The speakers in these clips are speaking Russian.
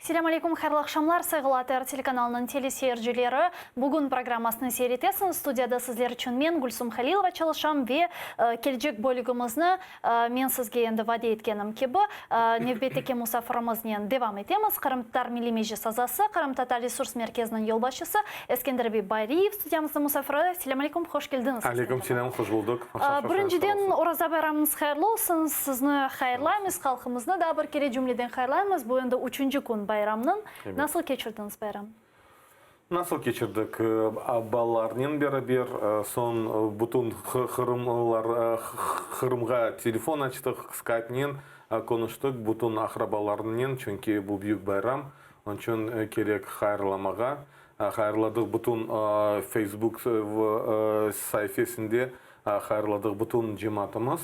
Selam алейкум, хайырлы акшамлар, Сайгылатер телеканалының телесейіржілері. Бүгін программасының сейретесін студияда сіздер үшін мен Гүлсум Халилова çalışам ве келжек бөлігімізні мен сізге енді ваде еткенім кебі невбеттеке мұсафырымызнен девам етеміз. Қырымтар милимежі сазасы, Қырымтата ресурс мерkezінің елбашысы Ескендірбей Байриев студиямыздың мұсафыры. Selam алейкум, хош келдіңіз. Алейкум селям, хош болдық. Біріншіден ораза байрамыңыз хайырлы olsun, сізні хайырлаймыз, халқымызны да бір кере жүмледен хайырлаймыз. Бұл енді үшінші күн байрамның. Nasıl geçirdiniz bayram? Nasıl geçirdik? Балалармен бер сон бүтін Қырымға телефон açtık, скайпнен konuştuk бүтін ақрабалармен, çünkü bu büyük bayram. Onun için керек хайырламаға. Хайырладық бүтін Facebook sayfasında хайырладық бүтін cemaatimiz.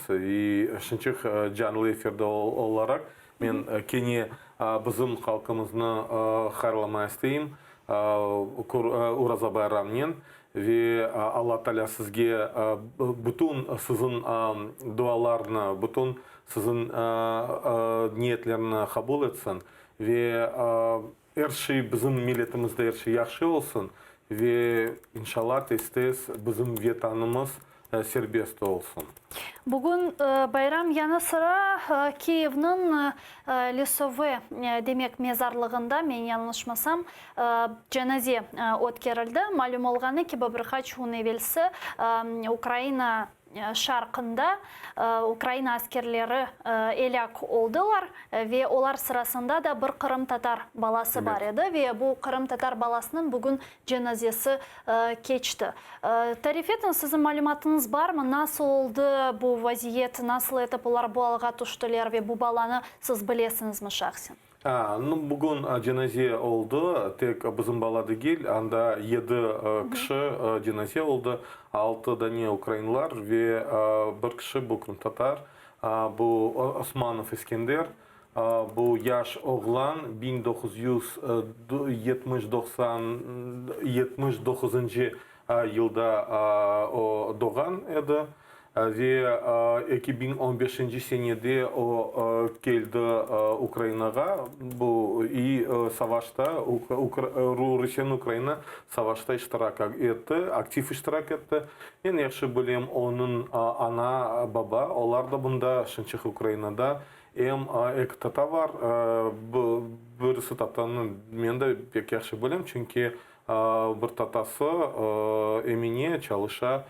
Үшінші canlı efirde olarak мен кене bizim halkımızını хайырламай isteyim. Ураза байрамнен ve Allah Teala sizge bütün sizin dualarını, bütün sizin niyetlerini kabul etsin ve her şey bizim milletimizde her şey yaxşı olsun ve inşallah tez bizim vatanımız serbest olsun. Bugün bayram yanı sıra Kiev'nin Lisove demek mezarlığında, men yanlışmasam, cenaze ötkerildi. Malum olğanı ki birkaç gün evvelsi Ukrayna şarkında Ukrayna askerleri elak oldular ve olar sırasında da bir Kırım Tatar balası var idi ve bu Kırım Tatar balasının bugün cenazesi geçti. Tarif edin, sizin malumatınız var mı? Nasıl oldu bu vaziyet, nasıl etaplar bu alğa düştüler ve bu balanı siz bilesiniz mi şahsen? Bugün cenaze oldu. Tek bizim bala değil, anda 7 kişi cenaze oldu. 6 tane Ukraynalılar ve bir kişi bu Kırım Tatar. Bu Osmanov İskender. Bu yaş oğlan 1979 yılda doğan idi. Ve 2015 senede o geldi Ukrayna'ya. Bu iyi savaşta, Rusya-Ukrayna savaşta iştirak etti, aktif iştirak etti. Ben yaxşı bileyim onun ana, baba, onlar da bunda, Şınçıq Ukrayna'da. Hem iki tata var, birisi tatanın ben de pek yaxşı bileyim çünkü bir tatası Emine çalışa.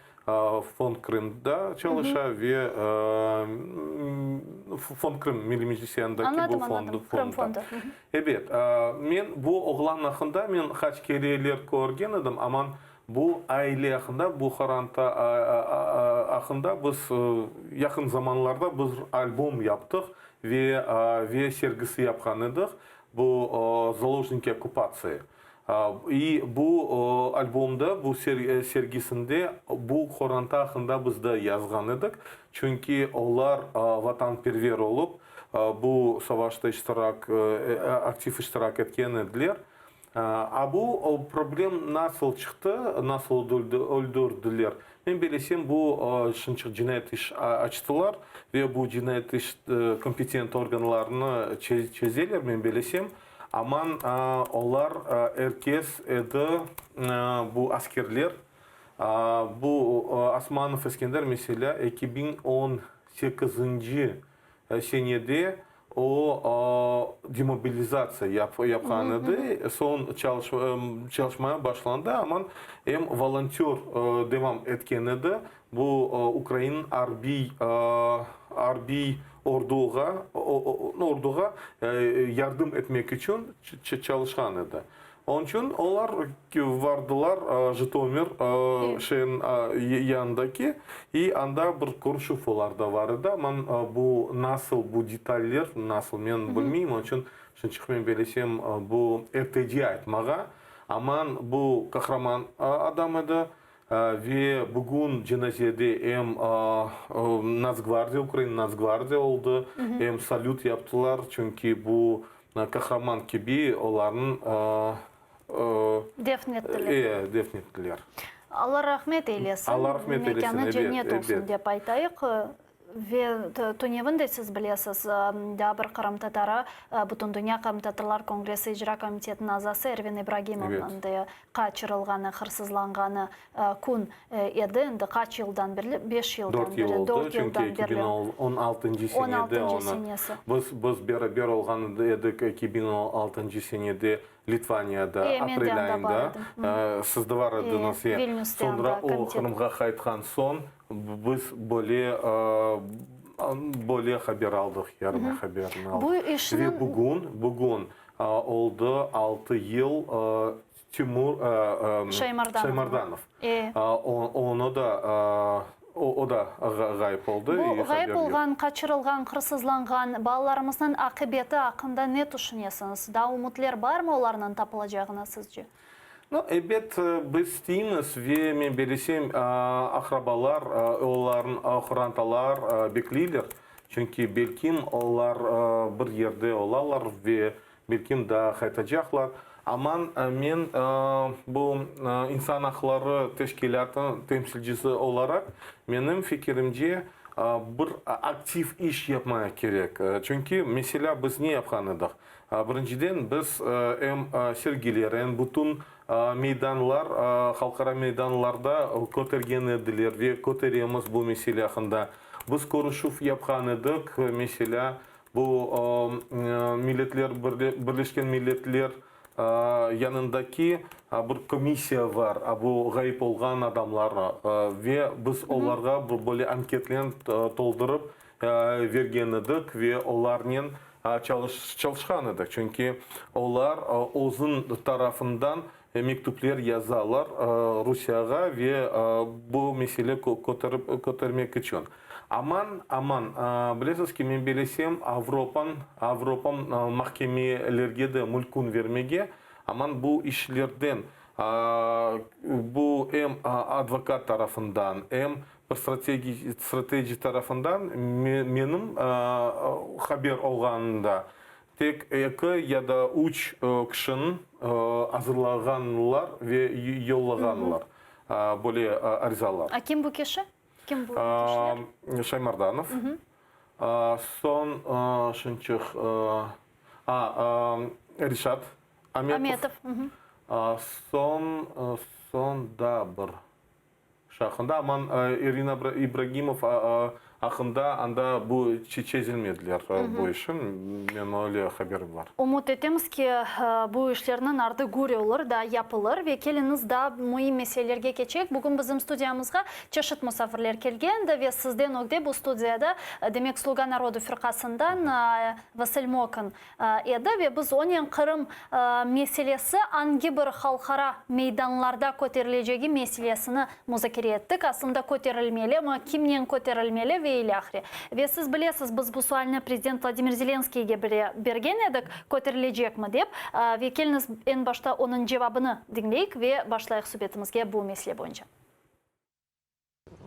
Fond Kırım'da çalışa ve Fond Kırım Milli Meclisi'ndeki bu fonda. Evet, ben bu oğlan hakkında ben kaç kereler görgen idim ama bu aile hakkında, bu Haranta hakkında biz yakın zamanlarda biz albüm yaptık ve sergisi yapkan idik. Bu Заложники оккупации. И bu albümde, bu sergisinde bu Хорanta hakkında biz de yazgan idik. Çünkü onlar vatanperver olup bu savaşta aktif iştirak etken idiler. Bu problem nasıl çıktı, nasıl öldürdüler? Ben bilesem bu Şınçıq cinayet iş açtılar ve bu cinayet iş kompetent organlarını çözeler ben bilesem. Aman onlar herkes edi bu askerler. Bu Osmanov İskender mesela 2018 senede o demobilizasyon yapkan idi. Son çalışmaya başlandı ama hem volontör devam etken idi. Bu Ukrayna Arbi orduğa yardım etmek için çalışkan idi. Onun için onlar vardılar Житомир şeyin yanındaki anda bir Kurşufolar da vardı ama bu nasıl bu detallar nasıl ben bilmeyim. Onun için Şınçıq men bilesem bu erteci aytmağa ama bu kahraman adam idi. Ve bugün cenazede hem Nacgvardiya, Ukrayna Nacgvardiya oldu, hem salut yaptılar çünkü bu kahraman gibi onların defnettiler. Allah rahmet eylesin. Allah rahmet eylesin. Mekanı cennet olsun deyip aytayıq. Төневінде сіз білесіз, да бір қарамтатары Бұтын Дүния Қарамтатылар Конгресі Ижра комитетінің азасы Эрвин Ибрагимовның қачырылғаны, қырсызланғаны күн еді, енді қач жылдан берлі, 5 жылдан берлі, 4 жылдан берлі. 16 сенесі. Біз бері олғаны едік 2006 сенеде Литванияда, апрель айында сізді бар едіңіз. Сондыра ол қырымға қайтқан сон, біз более хабер алдық, ярмы хаберін алдық. Бүгін олды 6 ел Тимур Шаймарданов. Оны да о да ғайып болды. Бұл ғайып болған, қачырылған, қырсызланған балаларымыздың ақыбеті ақында не түшінесіңіз? Да үмітлер бар ма оларынан тапылacağına сізce? Әбет біз істейміз, мен бересем ақрабалар, оларын охранталар беклейлер. Чүнки белким олар бір ерде олалар, белким да қайтачақлар. Аман мен бұл инсан ақылары тешкелятын темсілжісі оларақ, менің фикерімде бір актив иш yapmaya керек. Чүнки меселя біз не yapқан едік. Біріншіден біз сергелерін, бүтін мейданлар, халқара мейданларда көтерген еділер ве көтереміз бұл меселе ақында. Біз көрішуф yapқан едік меселя бұл бірлескен миллетлер янындаки бір комиссия бар, бұл ғайып болған адамлар ве біз оларға более анкетлен толдырып верген едік ве олармен çalışkan edek. Çünkü onlar uzun tarafından mektuplер yazarlar Rusya'ya ve bu mesele götürmek için. Aman bilesiniz ki ben bilesem Avrupa mahkemelerge de mülkün vermege. Aman bu işlerden bu hem advokat tarafından hem strateji tarafından benim haber olğanında tek 2 ya da 3 kişinin hazırlaganlar ve yollağanlar böyle arızalar. Kim bu kişi? Kim bu kişiler? Шаймарданов. Son şunçuk Ришат Аметов. Son da bir шақында, аман Ирина Ибрагимов ақында анда бұл чечезілмеділер бұл үшін, мен ойлы хаберім бар. Umut etemiz ki bu işlerinin ardı guri olur da yapılır ve keliniz da mühim meselelerge geçecek. Bugün bizim stüdyamızga çeşit misafirler kelgen ve sizden ogde bu stüdyada demek Sluga Narodu firkasından Vasil Mokin edi ve biz onun Kırım meselesi hangi bir halkara meydanlarda kötürüleceği meselesini müzakere ettik. Aslında kötürülmeli ama kimden kötürülmeli ve ilahri. Ve siz bilesiniz biz bu sualini Prezident Vladimir Zelenskiy'e bergen edik kötürülecek mi deyip ve keliniz en başta onun cevabını dinleyik ve başlayık sübyetimizge bu mesele boyunca.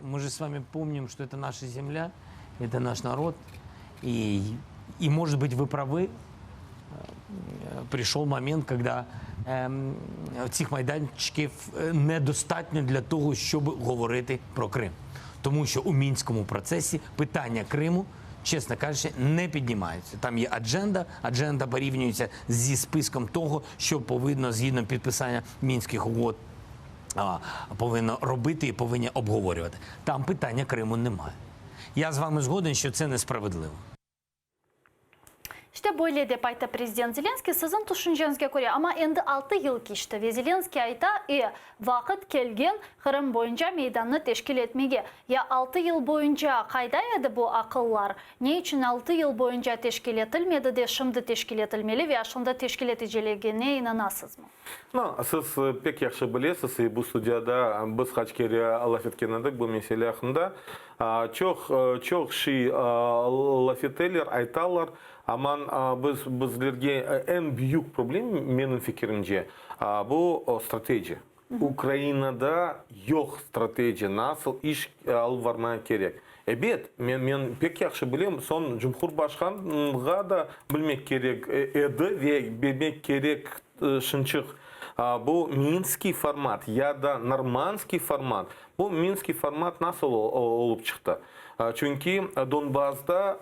Мы же с вами помним, что это наша земля, это наш народ. И может быть, вы правы, прийшов момент, когда цих майданчиків недостатньо для того, щоб говорити про Крим. Тому що у Мінському процесі питання Криму, чесно кажучи, не піднімається. Там є адженда порівнюється зі списком того, що повинно, згідно підписання Мінських угод, повинно робити і повинні обговорювати. Там питання Криму немає. Я з вами згоден, що це несправедливо. İşte böyle de ayta Prezident Zelenskiy sizin düşüncenize göre ama endi 6 yıl geçti ve Zelenskiy ayta vakit kelgen Kırım boyunca meydanını teşkil etmege. Ya 6 yıl boyunca kaydaydı bu akıllar? Ne için 6 yıl boyunca teşkil etilmedi de şimdi teşkil etilmeli ve şimdi teşkil edeceğine inanasız mı? Siz pek yaxşı bilesiz, bu stüdyada biz kaç kere laf etken edik bu mesele hakkında. Çok şey laf eterler, aytarlar. Aman bizlerge en büyük problem benim fikrimce bu strateji. Ukrayna'da yok strateji, nasıl iş alıp varmaya gerek. Evet, men pek yaxşı bilem, son Cumhurbaşkanı'na da bilmek gerek edi ve bilmek gerek şınçık. bu Minski format ya da Normanski format. Bu Minski format nasıl olup çıktı? Çünkü Donbas'da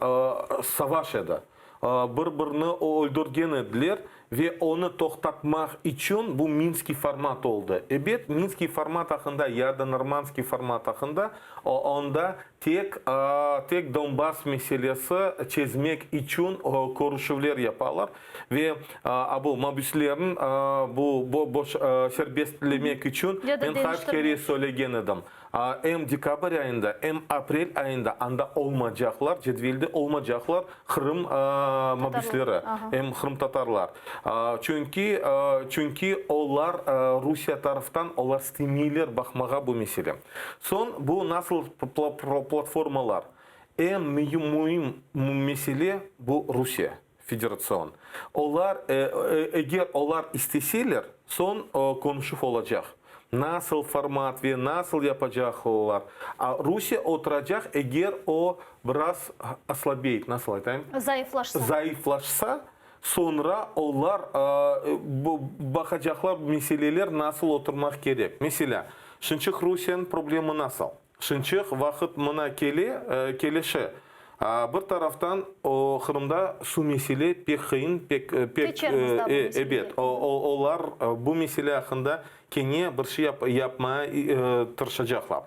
savaş edi. Bir-birini öldürgen ediler ve onu toxtatmak için bu Minski format oldu. Evet, Minski format hakkında ya da Normanski format hakkında onda tek Donbas meselesi çözmek için görüşmeler yaparlar ve bu mabüslerin bu serbestlemek için ben kaç kere söyleyen idim. Hem dekabr ayında hem april ayında anda olmayacaklar, cetvelde olmayacaklar Kırım mabüsleri, hem Kırım Tatarlar. Çünkü onlar Rusya taraftan onlar istemiyorlar bakmağa bu mesele. Son bu nasıl platformalar? En mühim mesele bu Rusya Federasyon. Onlar eğer onlar isteseler son konuşup olacak. Nasıl format ve nasıl yapacaklar. Rusya oturacak eğer o biraz aslabeyt, nasıl aytayım? Zayıflaşsa sonra onlar bakacaklar meseleler nasıl oturmak gerek. Mesela Şınçık Rusya'nın problemi nasıl? Şınçık vakit mına kelişi. Bir taraftan Kırım'da su mesele pek kıyın, pek evet. Onlar bu mesele hakkında kene bir şey yapmaya tırışacaklar.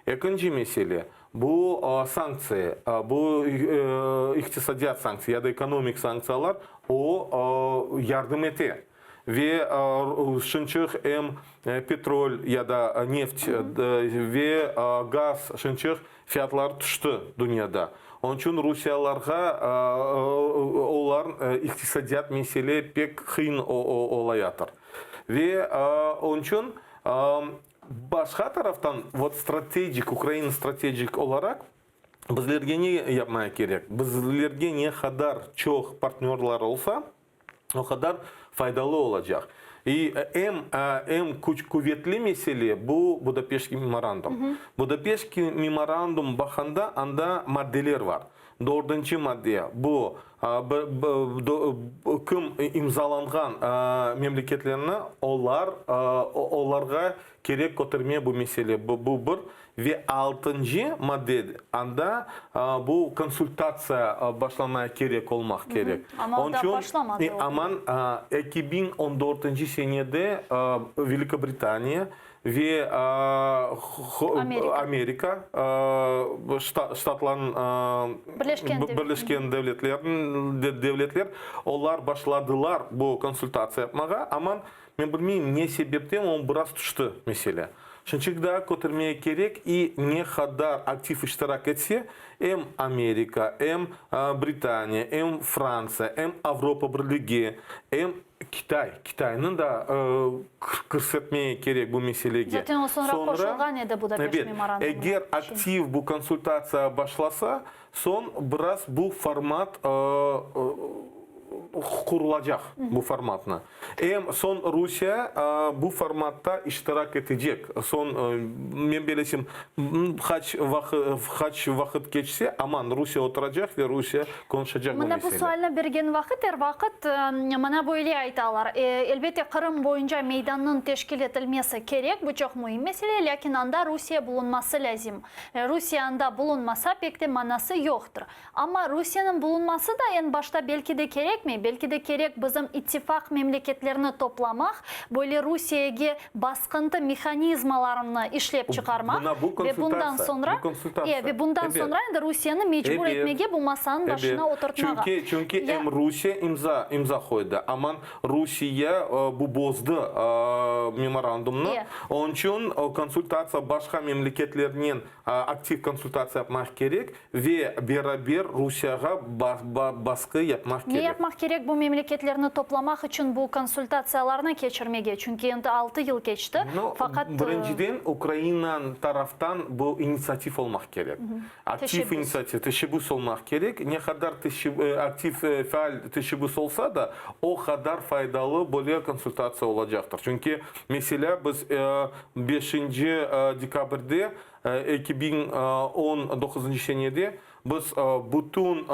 İkinci mesele bu sanksiya, bu iktisadiyat sanksiya ya da ekonomik sanksiyalar o yardım etti. Ve Şınçık hem petrol ya da neft ve gaz Şınçık fiyatlar düştü dünyada. Onun için Rusiyalarga onlar iktisadiyat mesele pek kıyın olayadır. Ve onun için başka taraftan Ukrayna stratejik olarak bizlerge ne yapmaya gerek? Bizlerge ne kadar çok partnerler olsa o kadar faydalı olacak. En kuvvetli mesele bu Budapeşt memorandum. Budapeşt memorandum bakanda anda maddeler var. Dördüncü madde bu kim imzalangan memleketlerine onlarga gerek götürmeye bu mesele bu bir ve altıncı madde anda bu konsultasya başlamaya gerek olmak gerek. Ama o da başlamadı. Aman 2014 senede Великая Britanya ve Amerika Ştatların Birleşken Devletler onlar başladılar bu konsultasya yapmaya ama ben bilmiyorum ne sebepten on biraz düştü mesele. Şınçıkda götürmeye gerek ne kadar aktif iştirak etse hem Amerika, hem Britanya, hem Fransa, hem Avrupa Birliği, hem Kitay'ın da kırsetmeye gerek bu meseleye. Zaten o sonra koşulgan edi Budapeşt memorandumu. Eğer aktif bu konsultasya başlasa son biraz bu format kurulacak bu formatla. Son Rusya bu formatta iştirak edecek. Son ben bilesem kaç vakit geçse aman Rusya oturacak ve Rusya konuşacak bu mesele. Mana bu sualına bergen vakit vakit mana böyle aytalar. Elbette Kırım boyunca meydanın teşkil edilmesi gerek. Bu çok mühim mesele. Lakin anda Rusya bulunması lazım. Rusya'nda bulunmasa pek de manası yoktur. Ama Rusya'nın bulunması da en başta belki de gerek mi? Belki de gerek bizim ittifak memleketlerini toplamak, böyle Rusya'ya baskıntı mekanizmalarını işlep çıkarmak ve bundan sonra da Rusya'nı mecbur etmeye bu masanın başına oturtmağa. Çünkü hem Rusya imza koydu ama Rusya bu bozdu memorandumunu. Onun için konsultasya başka memleketlerinin aktif konsultasya yapmak gerek ve beraber Rusya'ya baskı yapmak gerek. Ne yapmak gerek bu memleketlerini toplamak için bu konsultasyalarına geçirmeye? Çünkü енді 6 yıl geçti. Fakat birinciden Ukrayna taraftan bu inisiyatif olmak gerek. Aktif inisiyatif, teşebbüs olmak gerek. Ne kadar aktif faal teşebbüs olsa da o kadar faydalı böyle konsultasya olacaktır. Çünkü mesela biz 5. dekabrde 2019 senede biz bütün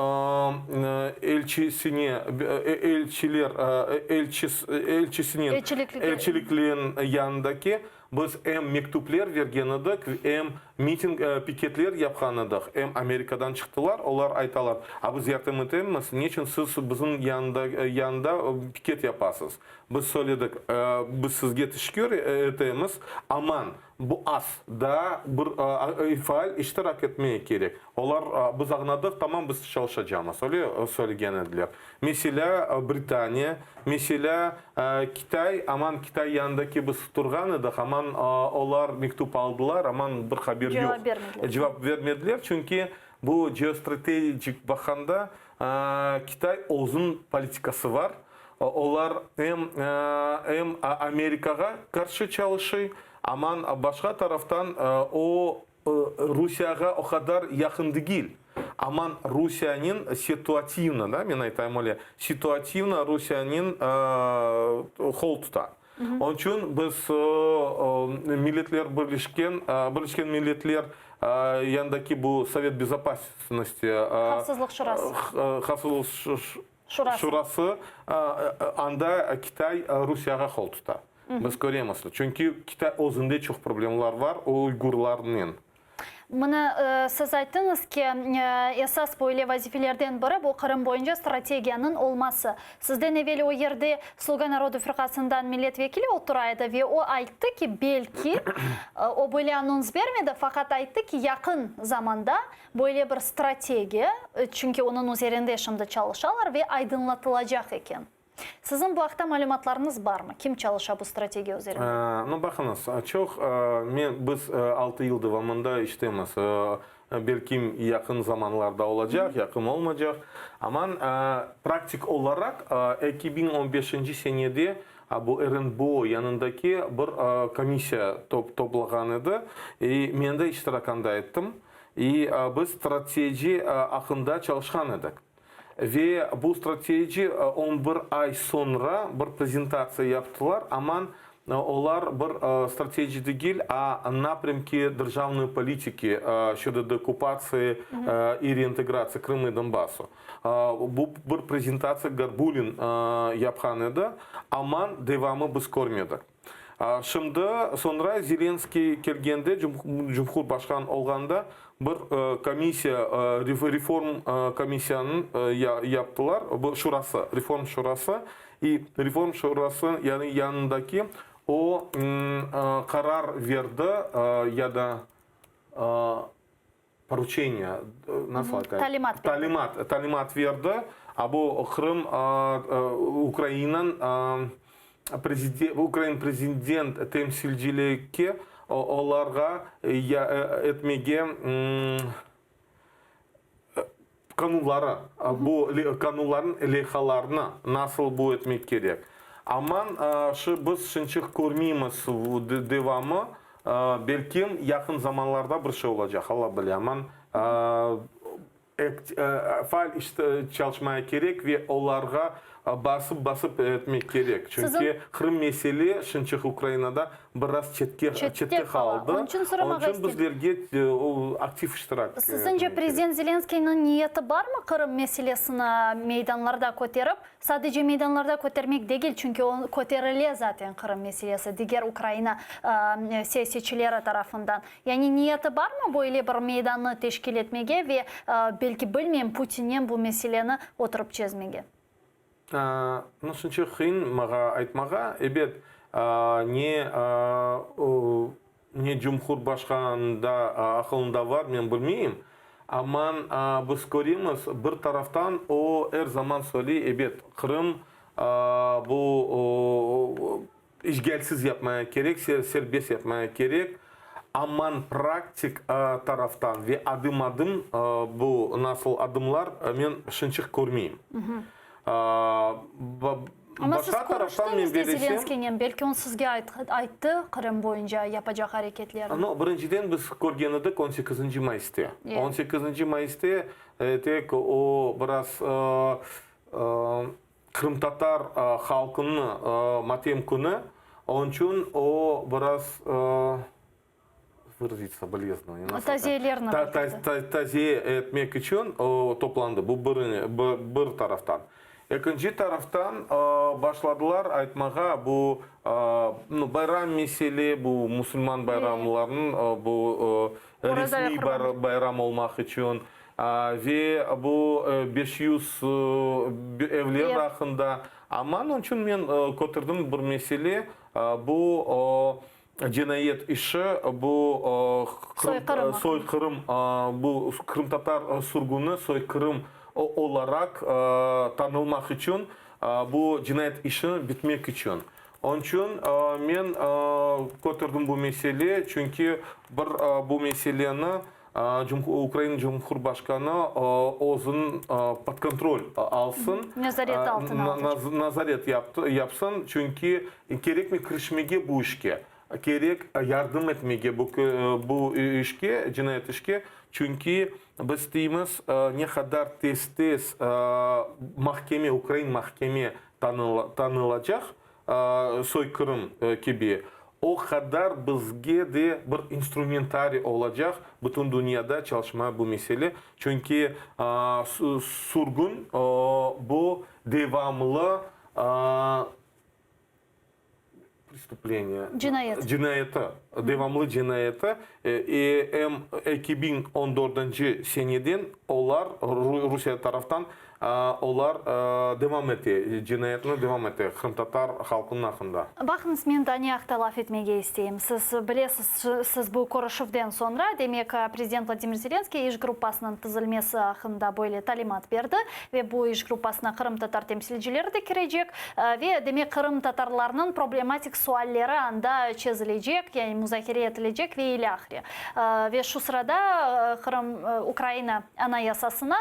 elçiliklerin yanındaki biz hem mektuplar vergen edik, hem miting piketler yapgan edik. Hem Amerikadan çıktılar, onlar aytalar. Biz yardım etemiz, niçin siz bizim yanında piket yapasınız? Biz söyledik, biz sizge teşekkür etemiz. Aman bu az da bir faal iştirak etmeye gerek. Onlar biz anladık, tamam biz çalışacağız. Öyle söyleyenler. Mesela Britanya, mesela Kitay, aman Kitay yanındaki biz turgan edik, aman onlar mektup aldılar, aman bir haber yok. Cevap vermediler çünkü bu geostratejik bakanda Kitay uzun politikası var. Onlar hem Amerika'ya karşı çalışıyor, aman başka taraftan o Rusya'ya o kadar yakın değil. Aman Rusya'nın situativna, da, men aytayım öyle, situativna Rusya'nın hol tutar. Onun için biz Birleşken Milletler yanındaki bu Sovet Безопасности Xavfsizlik Şurası. anda Kitay Rusya'ya hol tutar. Biz göremiz. Çünkü Kitay özünde çok problemler var Uygurlarının. Мына siz ayttınız ki esas böyle vazifelerden biri bu Kırım boyunca stratejiyanın olması. Sizden evvel o yerde Sloga Народу Fırkası'ndan milletvekili oturaydı ve o ayttı ki belki o böyle anons vermedi fakat ayttı ki yakın zamanda böyle bir strateji çünkü onun üzerinde şimdi çalışıyorlar ve aydınlatılacak eken. Sizin bu haqda malumatlarınız var mı? Kim çalışa bu stratejiya üzerinde? Ну, bakınız, çok biz 6 yıl devamında işlemiz. Belki yakın zamanlarda olacak, yakın olmayacak. Ama praktik olarak 2015 senede bu RNBO yanındaki bir komisya toplagan idi. Men de iştirakında ettim. Biz strateji hakkında çalışkan edik. Ve bu strateji 11 ay sonra bir prezentatsiya yaptılar. Aman onlar bir strateji değil, a напрямки державної політики щодо деокупації і реінтеграції Криму і Донбасу. Bu bir prezentatsiya Garbulin yapgan edi. Aman devamı biz görmedik. Şimdi sonra Zelenskiy kelgende, Cumhurbaşkanı olganda bir komisya, reform komisyanın yaptılar. Bu şurası, reform şurası. Reform şurası yani yanındaki o karar verdi ya da поручение, nasıl talimat verdi. Bu Kırım, Ukrayna prezident temsilciliği onlarga etmege kanunları, bu kanunların lehalarını nasıl bu etmek gerek. Aman biz şimdi görmeyimiz devamı, belki yakın zamanlarda bir şey olacak, Allah bilir. Aman faal çalışmaya gerek ve onlarga basıp etmek gerek. Çünkü Kırım mesele şimdi Ukrayna'da biraz çetke kaldı. Onun için bizlerge aktif iştirak. Sizce Prezident Zelenskiy'nin niyeti var mı Kırım meselesini meydanlarda koterip? Sadece meydanlarda kotermek değil çünkü o koterildi zaten Kırım meselesi diğer Ukrayna siyasetçileri tarafından. Yani niyeti var mı böyle bir meydanı teşkil etmeye ve belki bilmem Putin'in bu meseleni oturup çözmeye? Ну, шынчы қиын маға айтмаға, ebet не Cumhurbaşkanı'nda akılında var, ben bilmeyeyim. Aman biz görüyoruz bir taraftan o her zaman söylüyor, evet Kırım bu işgalsiz yapmaya gerek, serbest yapmaya gerek. Aman praktik taraftan ve adım adım bu nasıl adımlar ben şınçık görmeyeyim. Ama siz konuştunuz da Zelenskiy'nin, belki onu sizge ayttı Kırım boyunca yapacak hareketlerini. No, birinciden biz görgen edik 18 Mayıs'ta. 18 Mayıs'ta tek o biraz Kırım Tatar halkının matem günü. Onun için o biraz выразить соболезнования. Тазиелерін Тазие etmek için toplandı. Bu bir taraftan. İkinci taraftan başladılar aytmağa bu bayram mesele, bu Müslüman bayramlarının bu resmi bayram olmak için ve bu 500 evler hakkında. Ama onun için ben götürdüm bir mesele bu cinayet işi, bu soykırım, bu Kırım Tatar sürgünü soykırım olarak tanılmak için bu cinayet işi bitmek için. Onun için ben götürdüm bu meseleyi çünkü bu meseleyi Ukrayna Cumhurbaşkanı özün под kontrol alsın. Nezaret altına alsın. Nazaret yapsın çünkü gerek mi kirişmege bu işe, gerek yardım etmege bu işe, cinayet işe. Çünkü biz deyimiz ne kadar tez mahkeme, Ukrayna mahkeme tanılacak soykırım gibi. O kadar bizge de bir instrumentari olacak bütün dünyada çalışma bu mesele. Çünkü sürgün bu devamlı cinayeti, devamlı cinayeti. 2014 seneden onlar Rusya taraftan onlar devam etti, cinayetine devam etti Kırım Tatar halkının hakkında. Bakınız, men Daniyak'ta laf etmege isteyim. Siz bilesiz, siz bu konuşuvdan sonra demek Prezident Vladimir Zelenskiy iş gruppasının tüzülmesi hakkında böyle talimat verdi ve bu iş gruppasına Kırım Tatar temsilcileri de girecek ve demek Kırım Tatarlarının problematik sualleri anda çözülecek, yani müzakere edilecek ve ilahri. Ve şu sırada Ukrayna Anayasasına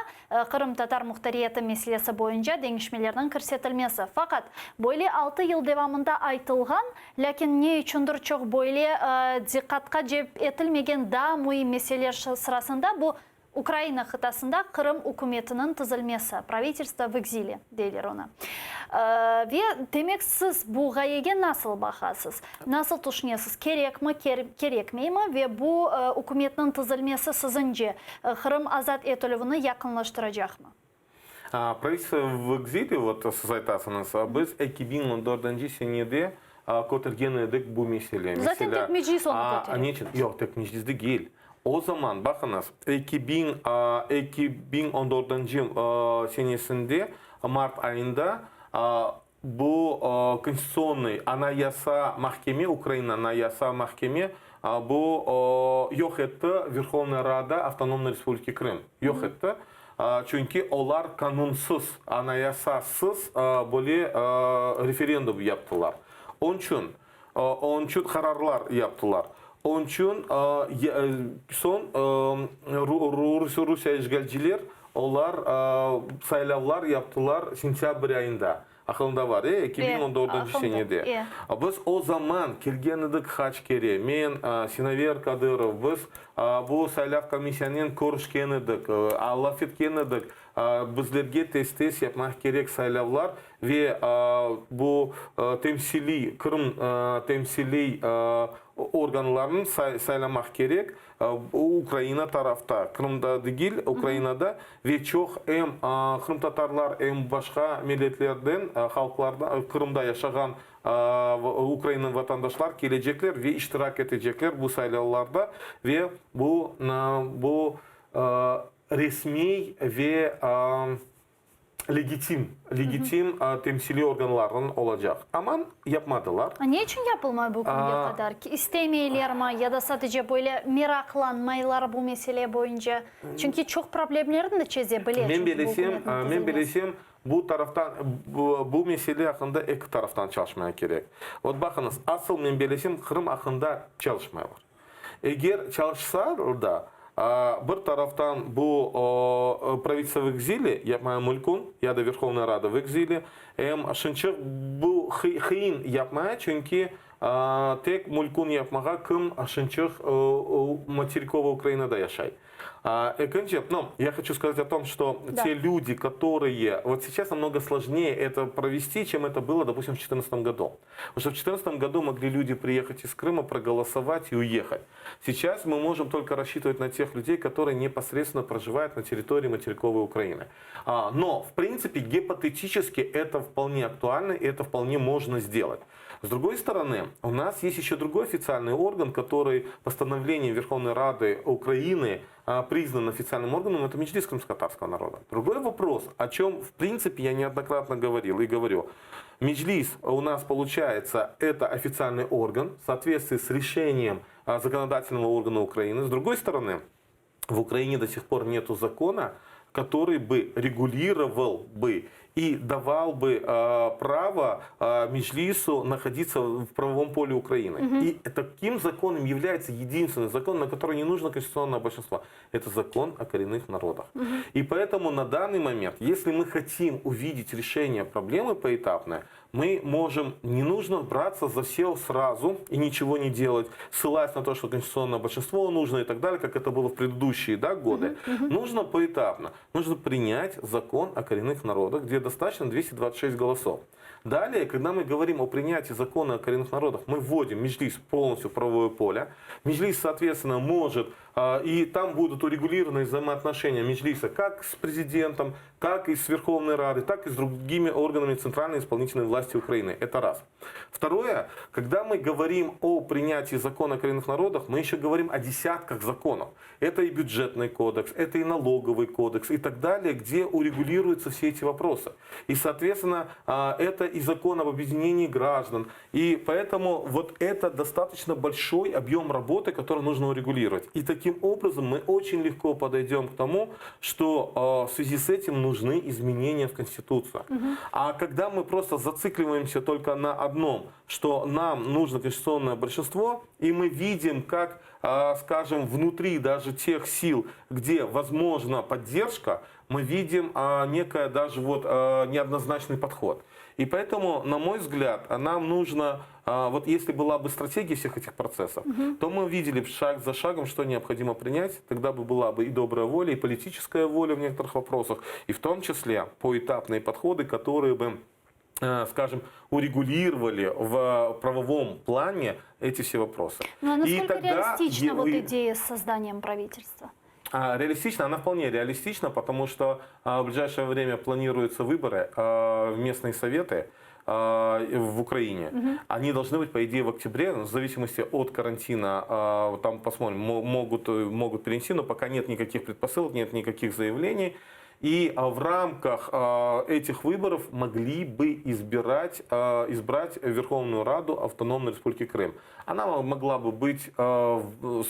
Kırım Tatar muhtariyeti meselesi boyunca değişmelerin körsetilmesi. Fakat böyle 6 yıl devamında aytılgan, lakin ne üçündür çok böyle dikkatka cep etilmegen daha mühim meseleler sırasında bu Ukrayna kıtasında Kırım hükümetinin tüzülmesi, правительство в exili deyler ona. Ve demek siz bu gayege nasıl bakasınız? Nasıl düşünüyorsunuz? Gerek mi, gerekmey mi? Ve bu hükümetin tüzülmesi sizince Kırım azat etülüğünü yakınlaştıracak mı? Правительство в exili, вот siz aytasınız, biz 2014 senede көтерген edek bu mesele. Zaten tek meclis onu götürüyor. Yok, tek meclis değil. O zaman bakınız 2014 senesinde Mart ayında bu konstitusyon anayasa mahkeme, Ukrayna anayasa mahkeme bu yok etti Верховная Rada Автономной Республики Крым. Yok etti. Çünkü onlar kanunsuz, anayasasız böyle referandum yaptılar. Onun için kararlar yaptılar. Onun için son Rusya işgalciler onlar saylavlar yaptılar sentyabr ayında. Akılında var 2014 senede. Biz o zaman kelgen edik Haçkere, men Sinaver Kadyrov, biz bu saylav komissiyanın görüşken edik, laf etken edik. Bizlerge tez yapmak gerek saylavlar ve bu temsili, Kırım temsili organlarını saylamak gerek. Ukrayna tarafta, Kırım'da değil, Ukrayna'da ve çok hem Kırım Tatarlar hem başka milletlerden, halklardan, Kırım'da yaşayan Ukrayna vatandaşlar gelecekler ve iştirak edecekler bu saylavlarda ve bu resmi ve legitim temsili organların olacak. Ama yapmadılar. Ne için yapılmıyor bu konuya kadar ki? İstemeyler mi ya da sadece böyle meraklanmaylar bu mesele boyunca? Çünkü çok problemlerini de çözebilir. Ben bilesem bu taraftan bu mesele hakkında iki taraftan çalışmaya gerek. Bakınız asıl ben bilesem Kırım hakkında çalışmıyorlar. Eğer çalışsalar da bir taraftan bu правительство в exili yapmaya mülkün ya da Верховная Rada в exili hem şınçık bu hıyın yapmaya çünkü tek mülkün yapmaya kim şınçık Материковая Ukrayna'da yaşay. Ну, я хочу сказать о том, что Да. те люди, которые... Вот сейчас намного сложнее это провести, чем это было, допустим, в 2014 году. Потому что в 2014 году могли люди приехать из Крыма, проголосовать и уехать. Сейчас мы можем только рассчитывать на тех людей, которые непосредственно проживают на территории материковой Украины. Но, в принципе, гипотетически это вполне актуально, и это вполне можно сделать. С другой стороны, у нас есть еще другой официальный орган, который постановлением Верховной Рады Украины признан официальным органом, это Меджлис крымско-татарского народа. Другой вопрос, о чем, в принципе, я неоднократно говорил и говорю. Меджлис у нас, получается, это официальный орган в соответствии с решением законодательного органа Украины. С другой стороны, в Украине до сих пор нет закона, который бы регулировал бы и давал бы право Меджлису находиться в правовом поле Украины. И таким законом является единственный закон, на который не нужно конституционное большинство. Это закон о коренных народах. И поэтому на данный момент, если мы хотим увидеть решение проблемы поэтапное, мы можем, не нужно браться за все сразу и ничего не делать, ссылаясь на то, что конституционное большинство нужно и так далее, как это было в предыдущие годы. Нужно поэтапно. Нужно принять закон о коренных народах, где достаточно 226 голосов. Далее, когда мы говорим о принятии закона о коренных народах, мы вводим Меджлис полностью в правовое поле. Меджлис, соответственно, может, и там будут урегулированы взаимоотношения Меджлиса как с президентом, так и с Верховной Радой, так и с другими органами центральной исполнительной власти Украины. Это раз. Второе, когда мы говорим о принятии закона о коренных народах, мы еще говорим о десятках законов. Это и бюджетный кодекс, это и налоговый кодекс и так далее, где урегулируются все эти вопросы. И, соответственно, это и закон об объединении граждан. И поэтому вот это достаточно большой объем работы, который нужно урегулировать. И таким образом мы очень легко подойдем к тому, что в связи с этим нужны изменения в Конституцию. А когда мы просто зацикливаемся только на одном, что нам нужно конституционное большинство, и мы видим, как, скажем, внутри даже тех сил, где возможна поддержка, мы видим некое даже неоднозначный подход. И поэтому, на мой взгляд, нам нужно, вот если была бы стратегия всех этих процессов, то мы видели бы шаг за шагом, что необходимо принять, тогда бы была бы и добрая воля, и политическая воля в некоторых вопросах, и в том числе поэтапные подходы, которые бы, скажем, урегулировали в правовом плане эти все вопросы. Ну, а насколько И тогда реалистична вот идея с созданием правительства? Реалистично, она вполне реалистична, потому что в ближайшее время планируются выборы в местные советы в Украине. Они должны быть, по идее, в октябре, в зависимости от карантина, там посмотрим, могут перенести, но пока нет никаких предпосылок, нет никаких заявлений. И в рамках этих выборов могли бы избрать Верховную Раду Автономной Республики Крым. Она могла бы быть,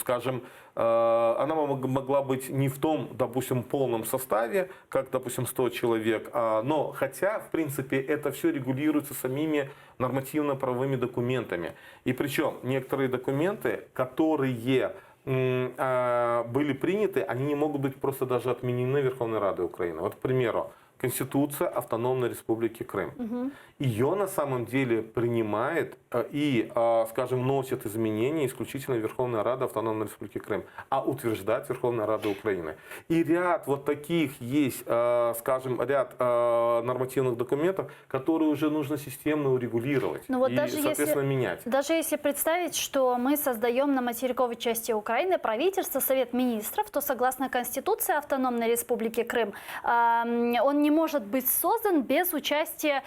скажем, она могла быть не в том, допустим, полном составе, как, допустим, 100 человек, но хотя, в принципе, это все регулируется самими нормативно-правовыми документами. И причем некоторые документы, которые были приняты, они не могут быть просто даже отменены Верховной Радой Украины. Вот, к примеру, Конституция Автономной Республики Крым. Ее на самом деле принимает и, скажем, носит изменения исключительно Верховная Рада Автономной Республики Крым, а утверждает Верховная Рада Украины. И ряд вот таких есть, скажем, ряд нормативных документов, которые уже нужно системно урегулировать и, соответственно, менять. Даже если представить, что мы создаем на материковой части Украины правительство, Совет Министров, то согласно Конституции Автономной Республики Крым, он не может быть создан без участия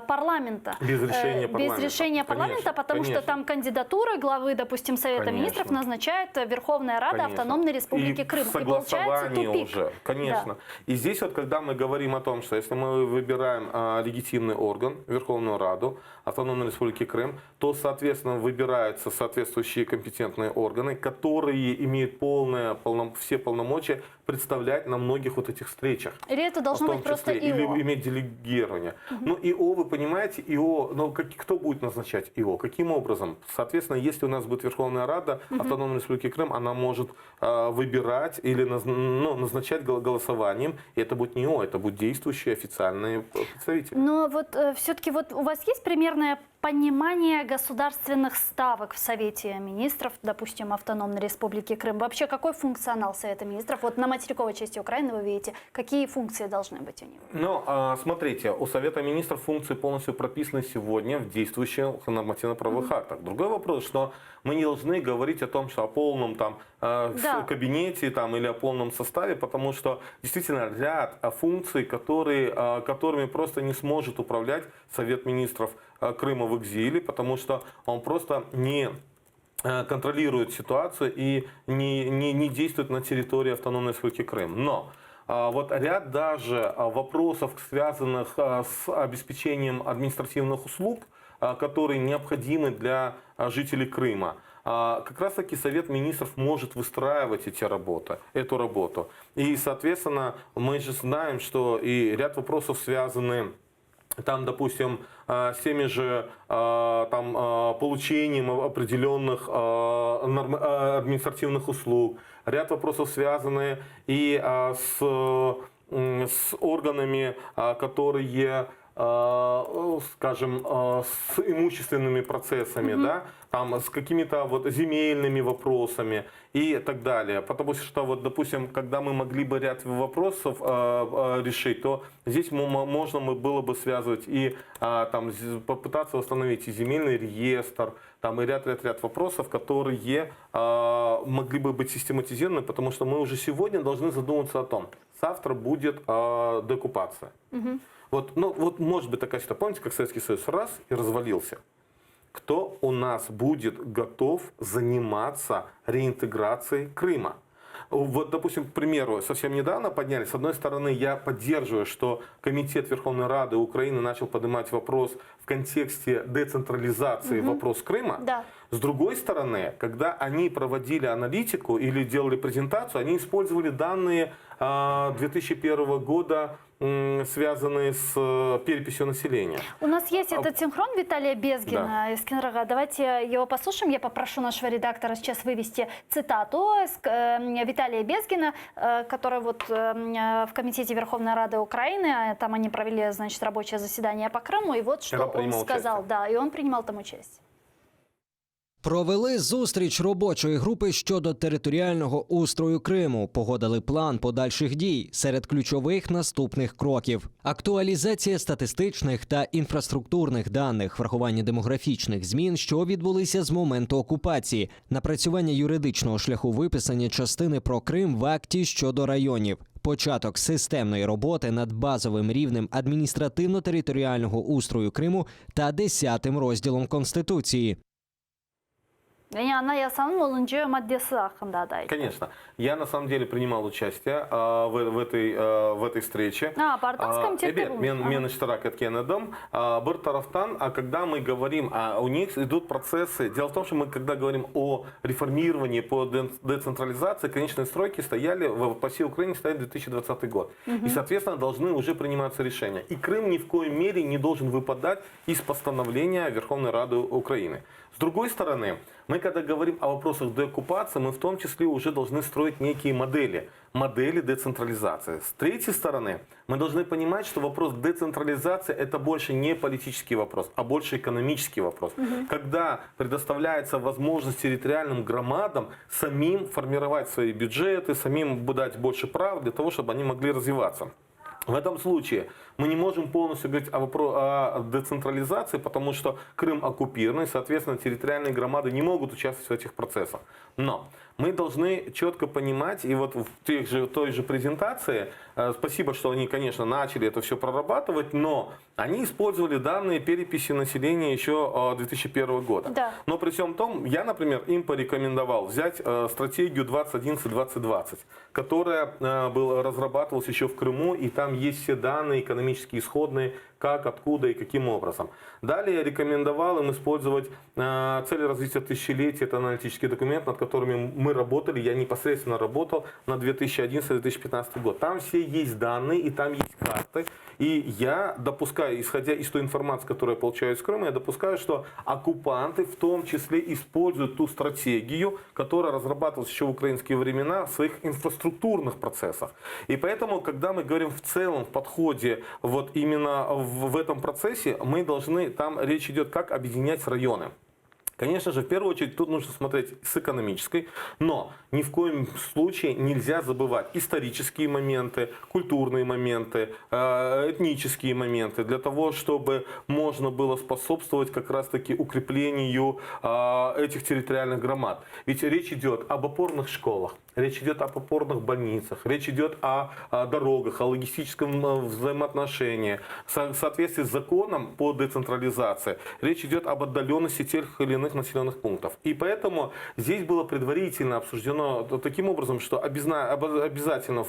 парламента. Без решения парламента. Без решения парламента, конечно, потому конечно. что там кандидатуры главы, допустим, Совета Министров назначает Верховная Рада Автономной Республики Крым. И получается тупик. Уже, конечно. Да. И здесь вот, когда мы говорим о том, что если мы выбираем легитимный орган, Верховную Раду Автономной Республики Крым, то, соответственно, выбираются соответствующие компетентные органы, которые имеют все полномочия представлять на многих вот этих встречах. Или это должно быть просто просто числе, или ИО. иметь делегирование. Но ИО, вы понимаете, ИО, но кто будет назначать ИО? Каким образом? Соответственно, если у нас будет Верховная Рада Автономной Республики Крым, она может выбирать или назначать голосованием. И это будет не ИО, это будут действующие официальные представители. Но вот все-таки вот у вас есть примерное понимание государственных ставок в Совете министров, допустим, Автономной Республики Крым? Вообще, какой функционал Совета министров? Вот на материковой части Украины вы видите, какие функции должны быть у них? Ну, смотрите, у Совета министров функции полностью прописаны сегодня в действующих нормативно-правовых актах. Другой вопрос, что мы не должны говорить о том, что о полном там кабинете там, или о полном составе, потому что действительно ряд функций, которыми просто не сможет управлять Совет министров Крыма в экзиле, потому что он просто не контролирует ситуацию и не действует на территории Автономной Республики Крым. Но вот ряд даже вопросов, связанных с обеспечением административных услуг, которые необходимы для жителей Крыма, как раз таки Совет министров может выстраивать эту работу. И, соответственно, мы же знаем, что и ряд вопросов связаны там, допустим, с теми же получением определенных административных услуг. Ряд вопросов связаны и с органами, которые, скажем, с имущественными процессами, да, там, с какими-то вот земельными вопросами и так далее. Потому что, вот, допустим, когда мы могли бы ряд вопросов решить, то здесь можно было бы связывать и там, попытаться восстановить и земельный реестр, там, и ряд вопросов, которые могли бы быть систематизированы, потому что мы уже сегодня должны задуматься о том, завтра будет деоккупация. Вот, ну, вот может быть такая ситуация. Помните, как Советский Союз раз и развалился? Кто у нас будет готов заниматься реинтеграцией Крыма? Вот, допустим, к примеру, совсем недавно подняли. С одной стороны, я поддерживаю, что Комитет Верховной Рады Украины начал поднимать вопрос в контексте децентрализации вопрос Крыма. Да. С другой стороны, когда они проводили аналитику или делали презентацию, они использовали данные 2001 года, связанные с переписью населения. У нас есть этот синхрон Виталия Безгина из Кенрага. Давайте его послушаем. Я попрошу нашего редактора сейчас вывести цитату Виталия Безгина, который вот в Комитете Верховной Рады Украины, там они провели, значит, рабочее заседание по Крыму, и вот что он сказал. Да, и он принимал там участие. Провели зустріч робочої групи щодо територіального устрою Криму, погодили план подальших дій серед ключових наступних кроків. Актуалізація статистичних та інфраструктурних даних, врахування демографічних змін, що відбулися з моменту окупації, напрацювання юридичного шляху виписання частини про Крим в акті щодо районів, початок системної роботи над базовим рівнем адміністративно-територіального устрою Криму та 10-м розділом Конституції. Анаясанын 10-нчы маддеси хакында да. Конечно. Я на самом деле принимал участие в этой встрече. Бардыңыз комитетте был? Мен иштирак эткен эдим. Бір тарафтан, когда мы говорим, у них идут процессы. Дело в том, что мы, когда говорим о реформировании, по децентрализации, конечные стройки стояли, по всей Украине стоит 2020 год. И, соответственно, должны уже приниматься решения. И Крым ни в коем мере не должен выпадать из постановления Верховной Рады Украины. С другой стороны, мы когда говорим о вопросах деоккупации, мы в том числе уже должны строить некие модели децентрализации. С третьей стороны, мы должны понимать, что вопрос децентрализации – это больше не политический вопрос, а больше экономический вопрос. Когда предоставляется возможность территориальным громадам самим формировать свои бюджеты, самим дать больше прав для того, чтобы они могли развиваться. В этом случае мы не можем полностью говорить о децентрализации, потому что Крым оккупирован, соответственно, территориальные громады не могут участвовать в этих процессах. Но мы должны четко понимать, и вот в той же презентации, спасибо, что они, конечно, начали это все прорабатывать, но они использовали данные переписи населения еще 2001 года. Да. Но при всем том, я, например, им порекомендовал взять стратегию 2011-2020, которая разрабатывалась еще в Крыму, и там есть все данные экономические исходные, как, откуда и каким образом. Далее я рекомендовал им использовать цели развития тысячелетия. Это аналитический документ, над которыми мы работали. Я непосредственно работал на 2011-2015 год. Там все есть данные и там есть карты. И я допускаю, исходя из той информации, которую я получаю из Крыма, я допускаю, что оккупанты в том числе используют ту стратегию, которая разрабатывалась еще в украинские времена в своих инфраструктурных процессах. И поэтому, когда мы говорим в целом в подходе вот именно в этом процессе, мы должны, там речь идет, как объединять районы. Конечно же, в первую очередь тут нужно смотреть с экономической, но ни в коем случае нельзя забывать исторические моменты, культурные моменты, этнические моменты, для того, чтобы можно было способствовать как раз-таки укреплению этих территориальных громад. Ведь речь идет об опорных школах, речь идет об опорных больницах, речь идет о дорогах, о логистическом взаимоотношении, в соответствии с законом по децентрализации. Речь идет об отдаленности тех или иных населенных пунктов. И поэтому здесь было предварительно обсуждено таким образом, что обязательно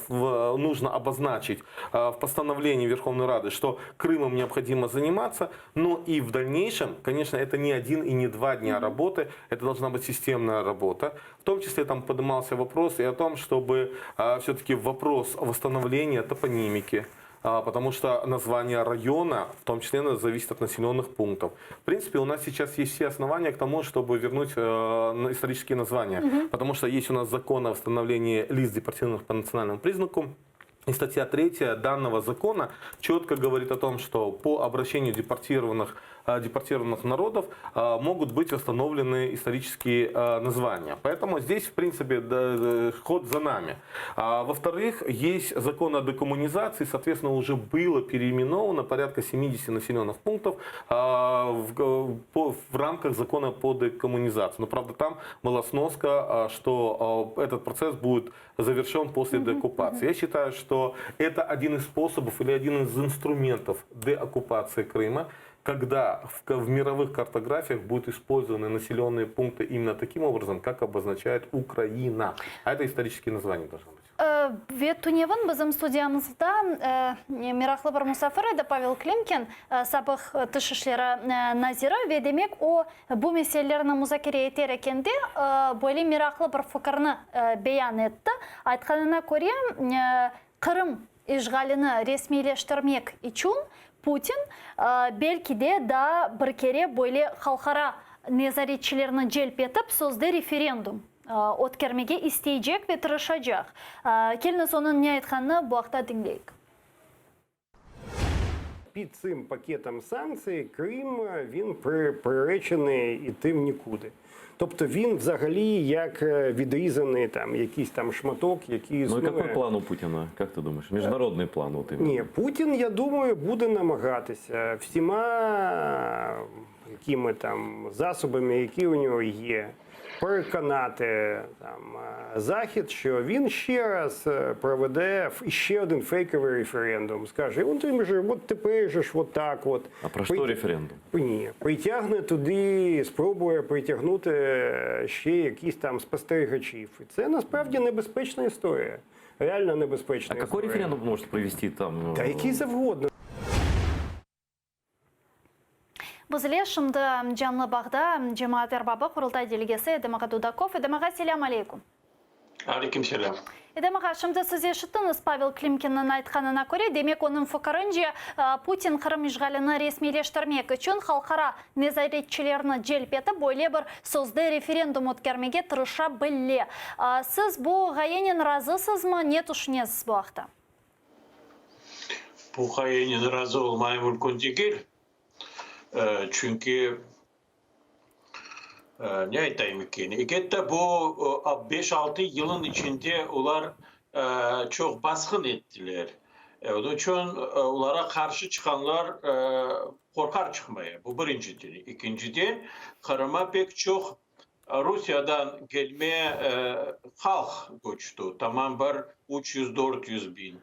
нужно обозначить в постановлении Верховной Рады, что Крымом необходимо заниматься, но и в дальнейшем, конечно, это не один и не 2 дня работы, это должна быть системная работа. В том числе там поднимался вопрос и о том, чтобы все-таки вопрос восстановления топонимики, потому что название района, в том числе, зависит от населенных пунктов. В принципе, у нас сейчас есть все основания к тому, чтобы вернуть исторические названия, потому что есть у нас закон о восстановлении лиц, депортированных по национальному признаку. И статья 3 данного закона четко говорит о том, что по обращению депортированных народов могут быть восстановлены исторические названия. Поэтому здесь, в принципе, ход за нами. Во-вторых, есть закон о декоммунизации, соответственно, уже было переименовано порядка 70 населенных пунктов в рамках закона по декоммунизации. Но, правда, там была сноска, что этот процесс будет завершен после деоккупации. Я считаю, что это один из способов или один из инструментов деоккупации Крыма, когда в мировых картографиях будут использованы населенные пункты именно таким образом, как обозначает Украина. А это исторические названия должны быть. Ветуневан bizim студиямызда Мирахлы бір мұсафыр еді Павел Климкин, сабық тыш ішлері назиры, ve demek o bu meselelerini müzakere eder ekende böyle Mирахлы bir fıkrını beyan etti. Айтқанына көре Kırım işgalini resmileştirmek için Putin belki de da bir kere böyle halkara nezaretçilerini celp etip sözde referandum ötkərmege isteyecek ve tırışacak. Келіңіз onun ne айтқанını bu haqta dinleyik. Під цим пакетом санкцій Крим, він приречений іти в нікуди. Тобто він взагалі як відрізаний там якийсь там шматок, який існує. Ну и какой план у Путина, как ты думаешь? Международный план вот именно. Ні, Путін, я думаю, буде намагатися всіма якими там засобами, які у нього є, переконати там Захід, що він ще раз проведе ще один фейковий референдум. Скаже, от тепер же ж от так от. А про що референдум? Ні, притягне туди, спробує притягнути ще якісь там спостерігачів. І це насправді небезпечна історія. Реально небезпечна історія. А какой референдум может провести там? Та який завгодно. Бізле шымды жанлы бағда жемаат эрбабы құрылтай делегесі Эдемаға Дудаков. Эдемаға селям алейкум. Алейкум селям. Эдемаға шымды сіз ешіттіңіз Павел Климкиннің айтқанына көре, демек оның фікірінше Путин Қырым işgalini resmileştirmek үшін халқара незаретчілеріні желп етіп, бойле бір сөзді референдум өткермеге тырыша білі. Сіз бұл ғайенен разысыз мы, не түшінесіз бұл вақта? Bu ғайенен разы olmayı mümkün değil. Çünkü ne айтayım ki? Egette bu 5-6 yılın içinde onlar çok baskın ettiler. Onun için onlara karşı çıkanlar korkar çıkmaya. Bu birinciden. İkinciden Kırım'a pek çok Rusya'dan gelmeye halk göçtü. Tamam var 300-400 bin.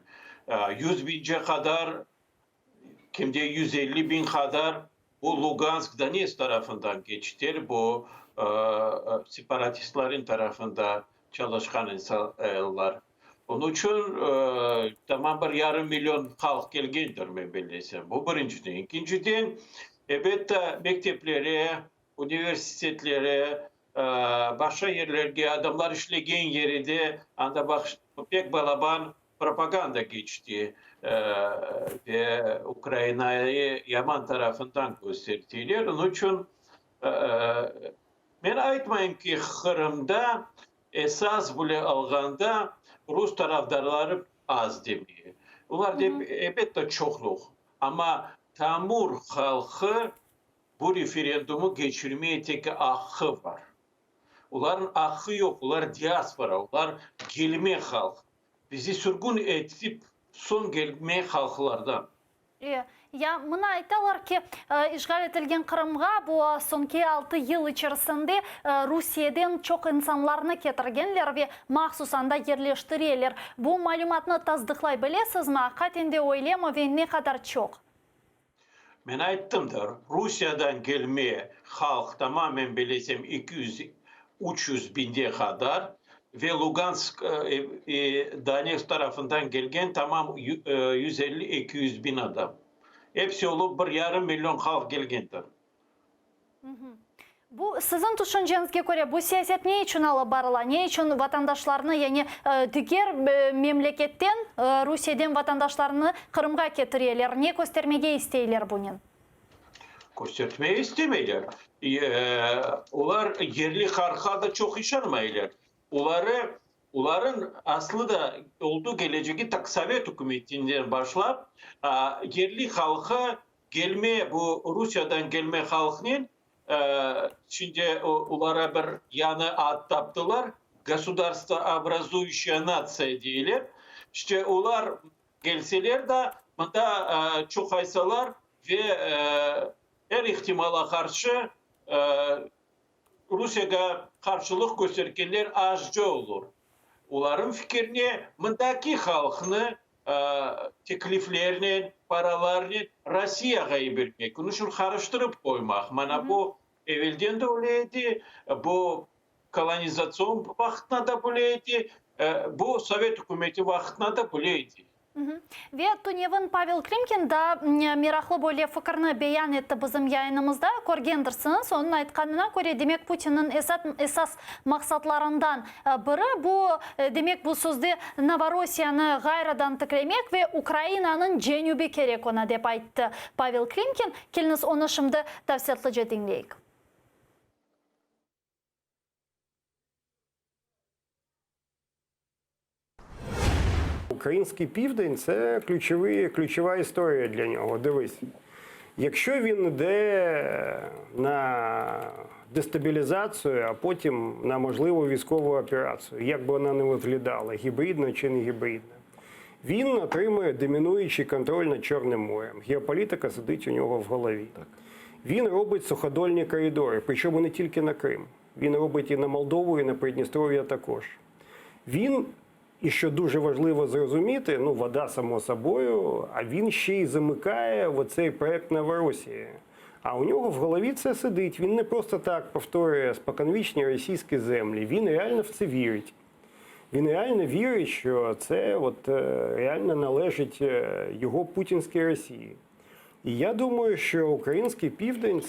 100 bince kadar, kimde 150 bin kadar bu Lugansk, Donetsk tarafından geçtiler. Bu separatistlerin tarafında çalışkan insanlar. Onun için tamam bir yarım milyon halk gelgendir ben bilesem. Bu birinciden. İkinciden elbette mekteplere, üniversitelere, başka yerlerge adamlar işlegen yeri de anda bak pek balaban propaganda geçti. Ve Ukrayna'yı Yaman tarafından gösterdiler. Onun için ben aytmayayım ki Kırım'da esas bile alganda Rus taraftarları az demeye. Onlar da elbette çokluk. Ama Tamur halkı bu referandumu geçirmeye tek hakkı var. Onların hakkı yok. Onlar diaspora. Onlar gelme halk. Bizi sürgün edip son gelme halklardan. Ya mına aytalar ki işgal edilen Kırım'a bu sonki 6 yıl içerisinde Rusya'dan çok insanlarını getirgenler ve mahsusanda yerleştiriyorlar. Bu malumatını tasdiklay bilesiniz mi? Katinde oylama ve ne kadar çok? Ben ayttım da Rusya'dan gelmeye halk tamamen bilesem 200-300 binde kadar ve Lugansk, Donetsk tarafından gelgen tamam 150-200 bin adam. Hepsi olup bir yarım milyon halk gelgendir. Bu sizin düşüncenizge göre bu siyaset ne için alıp barıla? Ne için vatandaşlarını yani diğer memleketten Rusya'dan vatandaşlarını Kırım'a getiriyorlar? Ne göstermeye isteyirler bunun? Göstermeyi istemeyler. Onlar yerli halka da çok işarmaylar. Onların aslı da olduğu geleceği tak Sovet hükümetinden başlayıp yerli halka gelme, bu Rusya'dan gelme halkının şimdi onlara bir yanı ad taptılar. Государство образующая нация diyorlar. İşte onlar gelseler de bunda çok aysalar ve her ihtimala karşı Rusya'ya karşılık gösterenler azca olur. Onların fikrini bundaki halkını tekliflerini, paralarını Rusya'ya vermek. Onun için karıştırıp koymak. Bana bu evvelden de öyleydi. Bu kolonizasyon vaktinde de böyleydi. Bu Sovet hükümeti vaktinde de böyleydi. Ve Tunev'in Pavel Klimkin da meraklı böyle fikrini beyan etti bizim yayınımızda. Көргендірсіңіз. Onun aytkanına göre demek Putin'in esas maksatlarından biri bu demek bu sözde Novorossiyani gayradan tıklemek ve Ukrayna'nın cenübi kerek ona dep aytты Pavel Klimkin. Keliniz onu şimdi tavsiyatlıca dinleyik. Український південь – це ключова історія для нього. Дивись, якщо він йде на дестабілізацію, а потім на можливу військову операцію, як би вона не виглядала, гібридно чи не гібридно, він отримує домінуючий контроль над Чорним морем. Геополітика сидить у нього в голові. Він робить суходольні коридори, причому не тільки на Крим. Він робить і на Молдову, і на Придністров'я також. Він, і що дуже важливо зрозуміти, ну, вода, само собою, а він ще й замикає в оцей проект Новоросії. А у нього в голові це сидить. Він не просто так повторює споконвічні російські землі. Він реально в це вірить. Він реально вірить, що це от, реально належить його путінській Росії. І я думаю, що український південь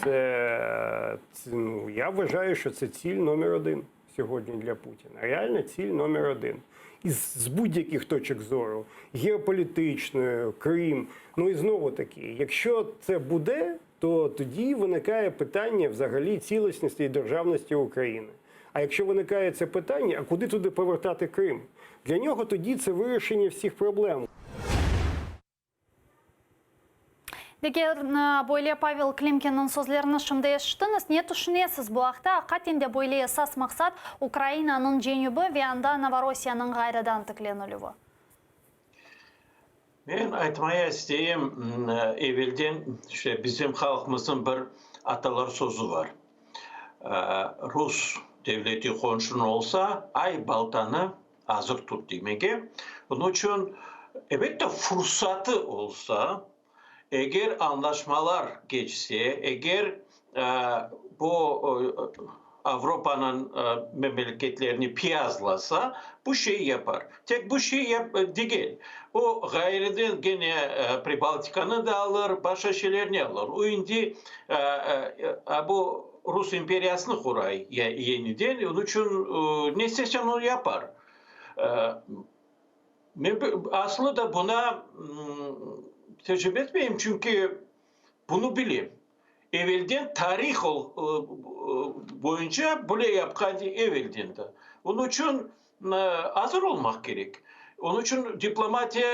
ну, я вважаю, що це ціль номер один сьогодні для Путіна. Реально ціль номер один. З будь-яких точок зору, геополітичною, Крим. Ну і знову таки, якщо це буде, то тоді виникає питання взагалі цілісності і державності України. А якщо виникає це питання, а куди туди повертати Крим? Для нього тоді це вирішення всіх проблем. Егер бойле Павел Климкиннің сөзлерін шымды ештіңіз, не түшінесіз бұл ақта, қатенде бойле esas мақсат Украинаның женюбі ve anda Novorossiyaның ғайрадан тікленілуі? Ben aytmaya isteyeyim, evvelden işte bizim halkımızın bir atalar sözü var. Rus devleti konşun olsa ay baltanı hazır tut demeye. Onun için elbette fırsatı olsa, eğer anlaşmalar geçse, eğer bu Avrupa'nın memleketlerini piyazlasa bu şeyi yapar. Tek bu şeyi değil. O gayriden gene Pribaltikanı da alır, başka şeylerini alır. O indi bu Rus imperiyasını kurar yeniden. Onun için ne istersen onu yapar. Aslında buna tecrübe etmeyeyim çünkü bunu bileyim. Evvelden tarih boyunca böyle yapkan evvelden de. Onun için hazır olmak gerek. Onun için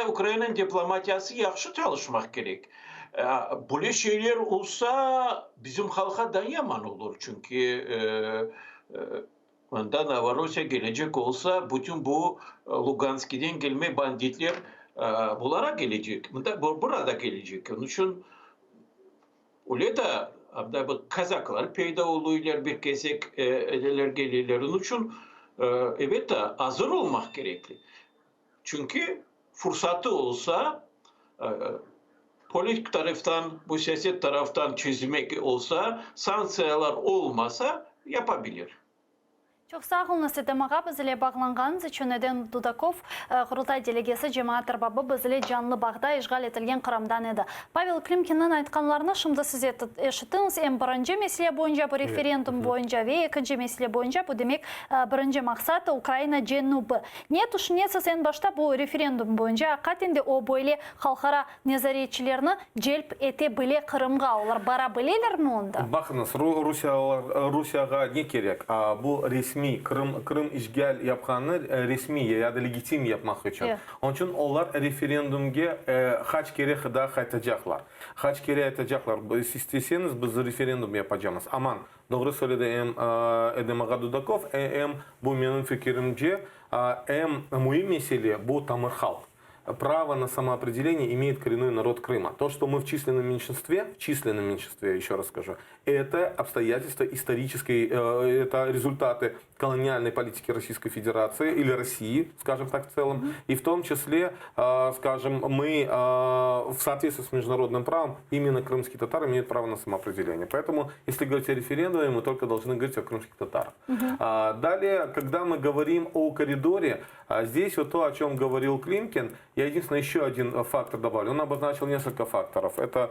Ukrayna'nın diplomatiyası yaxşı çalışmak gerek. Böyle şeyler olsa bizim halka da yaman olur. Çünkü Novorossiya gelecek olsa bütün bu Lugansk'den gelme banditler bunlara gelecek. Burada gelecek. Onun için öyle de Kazaklar peyda oluyorlar, bir kesek ederler gelirler. Onun için evet de hazır olmak gerekli. Çünkü fırsatı olsa politik taraftan, bu siyaset taraftan çözmek olsa, sanksiyalar olmasa yapabilir. Çok sağ olun Setem ağa, bizle bağlanğanız için. Eden Dudakov, Qurultay delegesi Cemaat Erbabı bizle canlı bağda işgal etilgen Kırım'dan edi. Pavel Klimkin'in aytkanlarını şimdi siz eşittiniz. Hem birinci mesele boyunca, bu referendum boyunca ve ikinci mesele boyunca, bu demek birinci maksat Ukrayna cenubu. Ne düşünüyorsunuz en başta bu referendum boyunca? Hakikaten o böyle halkara nezaretçilerini celp etebilir Kırım'a, onlar barabilirler mi onda? Bakınız, Rusya'ya ne gerek? Bu resmi Kırım işgal yapkanı resmi ya da legitim yapmak için. Evet. Onun için onlar referandumga kaç kere daha katacaklar. Kaç kere atacaklar. Siz isterseniz biz referandum yapacağız. Aman doğru söyledi Edem Ağa Dudakov, bu benim fikrimce mühim mesele bu tamir halk. Право на самоопределение имеет коренной народ Крыма. То, что мы в численном меньшинстве, еще раз скажу, это обстоятельства исторической, это результаты колониальной политики Российской Федерации или России, скажем так, в целом. И в том числе, скажем, мы в соответствии с международным правом, именно крымские татары имеют право на самоопределение. Поэтому, если говорить о референдуме, мы только должны говорить о крымских татарах. Далее, когда мы говорим о коридоре, здесь вот то, о чем говорил Климкин, я единственное еще один фактор добавлю. Он обозначил несколько факторов. Это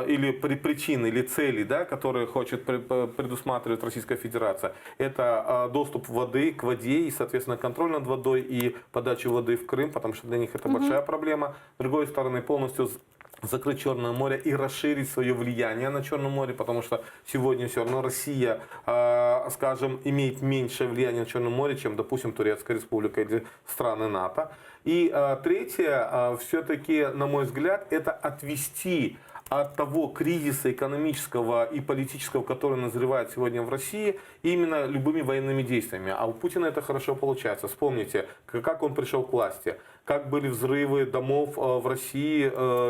или причины, или цели, да, которые хочет предусматривать Российская Федерация. Это доступ воды к воде и, соответственно, контроль над водой и подачу воды в Крым, потому что для них это большая проблема. С другой стороны, полностью закрыть Черное море и расширить свое влияние на Черном море, потому что сегодня все равно Россия, скажем, имеет меньшее влияние на Черном море, чем, допустим, Турецкая республика или страны НАТО. И третье, все-таки, на мой взгляд, это отвести от того кризиса экономического и политического, который назревает сегодня в России, именно любыми военными действиями. А у Путина это хорошо получается. Вспомните, как он пришел к власти, как были взрывы домов в России,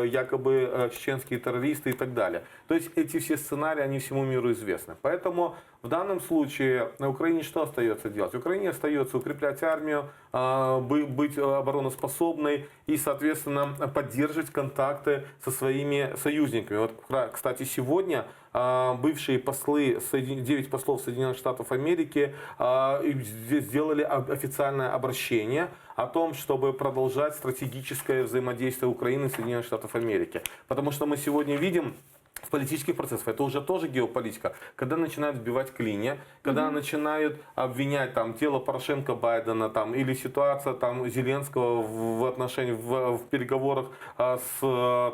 якобы чеченские террористы и так далее. То есть эти все сценарии, они всему миру известны. Поэтому в данном случае на Украине что остается делать? Украине остается укреплять армию, быть обороноспособной и, соответственно, поддерживать контакты со своими союзниками. Вот, кстати, сегодня бывшие послы, 9 послов Соединенных Штатов Америки сделали официальное обращение о том, чтобы продолжать стратегическое взаимодействие Украины и Соединенных Штатов Америки. Потому что мы сегодня видим в политических процессах, это уже тоже геополитика, когда начинают вбивать клинья, когда начинают обвинять там тело Порошенко, Байдена там, или ситуация там Зеленского в отношении в переговорах с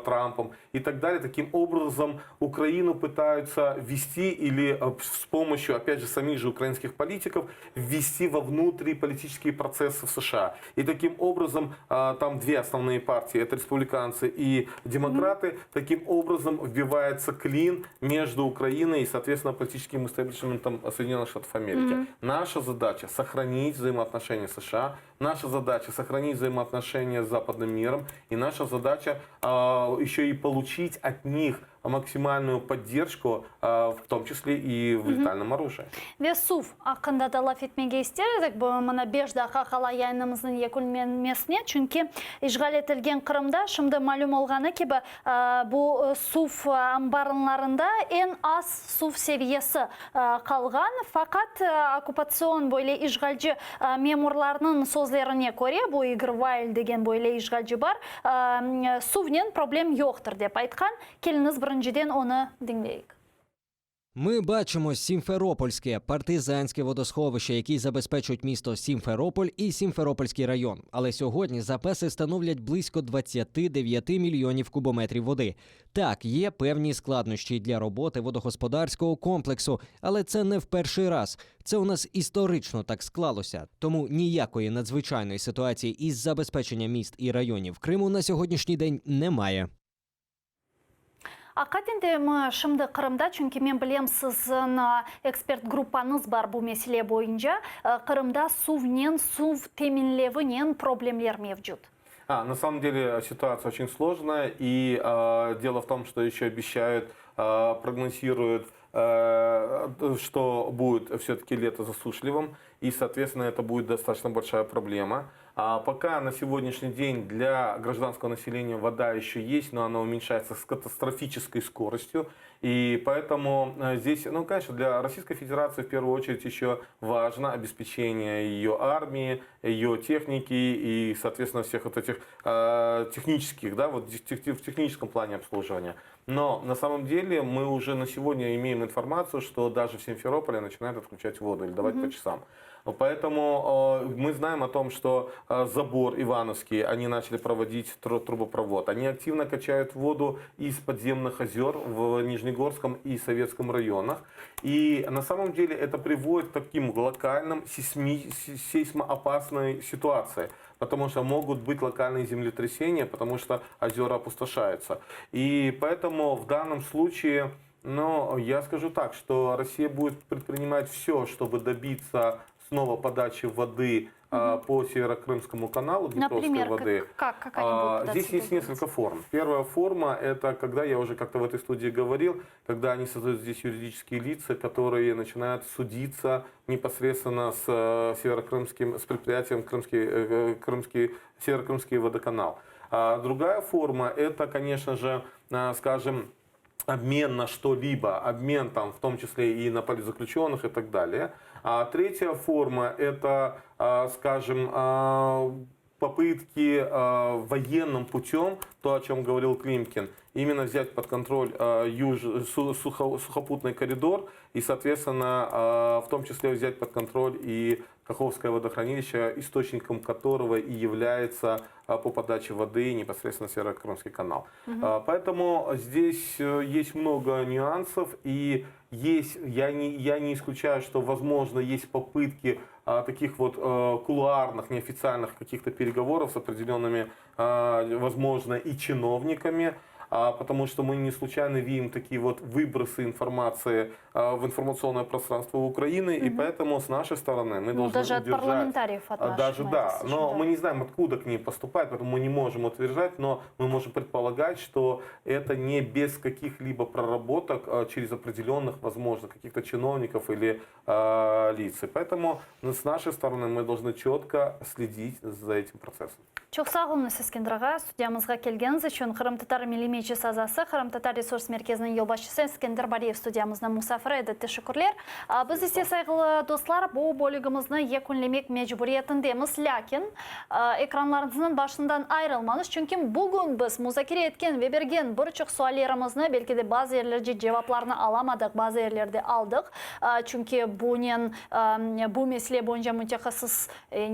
Трампом и так далее. Таким образом Украину пытаются ввести или с помощью, опять же, самих же украинских политиков ввести во внутриполитические процессы в США. И таким образом там две основные партии, это республиканцы и демократы, таким образом вбивается клин между Украиной и, соответственно, политическим истеблишментом Соединенных Штатов Америки. Наша задача сохранить взаимоотношения с США, наша задача сохранить взаимоотношения с западным миром, и наша задача еще и получить от них максимальную поддержку, в том числе и в летальном оружии. Ve suv hakkında da laf etmege isteriz. Bu mana 5 dakika kala yayınımızın yekunlenmesine. Çünkü işgal etilgen Kırım'da şimdi malum olğanı ki bu suv ambarlarında en az suv seviyesi kalgan. Fakat okupasyon böyle işgalci memurlarının sözlerine göre bu İgrvail degen böyle işgalci var. Suvnen problem yoktur dep айтқан. Келіңіз біріншіден оны dinleyik. Ми бачимо Сімферопольське партизанське водосховище, які забезпечують місто Сімферополь і Сімферопольський район. Але сьогодні запаси становлять близько 29 мільйонів кубометрів води. Так, є певні складнощі для роботи водогосподарського комплексу, але це не в перший раз. Це у нас історично так склалося. Тому ніякої надзвичайної ситуації із забезпеченням міст і районів Криму на сьогоднішній день немає. Академде мы шымды Кырымда, çünkü мен білем сіздің эксперт группаныз бар бұл меселе бойынша. Кырымда сув теминлевінен проблемлер мевжуд. На самом деле ситуация очень сложная, и дело в том, что еще обещают, прогнозируют, что будет все-таки лето засушливым, и, соответственно, это будет достаточно большая проблема. Пока на сегодняшний день для гражданского населения вода еще есть, но она уменьшается с катастрофической скоростью. И поэтому здесь, конечно, для Российской Федерации в первую очередь еще важно обеспечение ее армии, ее техники и, соответственно, всех вот этих технических, в техническом плане обслуживания. Но на самом деле мы уже на сегодня имеем информацию, что даже в Симферополе начинают отключать воду или давать по часам. Поэтому мы знаем о том, что забор Ивановский, они начали проводить трубопровод. Они активно качают воду из подземных озер в Нижнегорском и Советском районах. И на самом деле это приводит к таким локальным сейсмоопасной ситуации. Потому что могут быть локальные землетрясения, потому что озера опустошаются. И поэтому в данном случае, я скажу так, что Россия будет предпринимать все, чтобы добиться снова подачи воды по Северокрымскому каналу, Днепровской воды. Как они будут податься? Здесь есть несколько форм. Первая форма – это когда, я уже как-то в этой студии говорил, когда они создают здесь юридические лица, которые начинают судиться непосредственно с Северокрымским, с предприятием Северокрымский водоканал. Другая форма – это, конечно же, скажем, обмен на что-либо, обмен там, в том числе и на политзаключенных и так далее. А третья форма – это, скажем, попытки военным путем, то, о чем говорил Климкин, именно взять под контроль сухопутный коридор и, соответственно, в том числе взять под контроль и Каховское водохранилище, источником которого и является по подаче воды непосредственно Северокрымский канал. Поэтому здесь есть много нюансов, и я не исключаю, что, возможно, есть попытки таких вот кулуарных, неофициальных каких-то переговоров с определенными, возможно, и чиновниками, потому что мы не случайно видим такие вот выбросы информации в информационное пространство Украины, и поэтому с нашей стороны мы должны даже удержать. От парламентариев от наших. Даже да, но мы не знаем, откуда к ним поступает, поэтому мы не можем утверждать, но мы можем предполагать, что это не без каких-либо проработок через определенных, возможно, каких-то чиновников или лиц. И поэтому с нашей стороны мы должны четко следить за этим процессом. Çok sağ olun Eskender студиямызға келгеніңіз үшін. Қырым татар милимечі сазасы, Қырым татар ресурс мерkezінің елбасшысы Ескендер Бариев студиямыздың мұсафыры еді. Тешекурлер. Біз есе сайғылы достар, бұл бөлігімізді екінлемек мәжбүриетіндеміз. Ләкин экранларыңыздың башынан айрылмаңыз. Чүнки бүгін біз музакире еткен ве берген бірçok суалерімізді белки де базы ерлерде cevaplarını аламадық, базы ерлерде алдық. Чүнки bu mesele boyunca mütehassıs,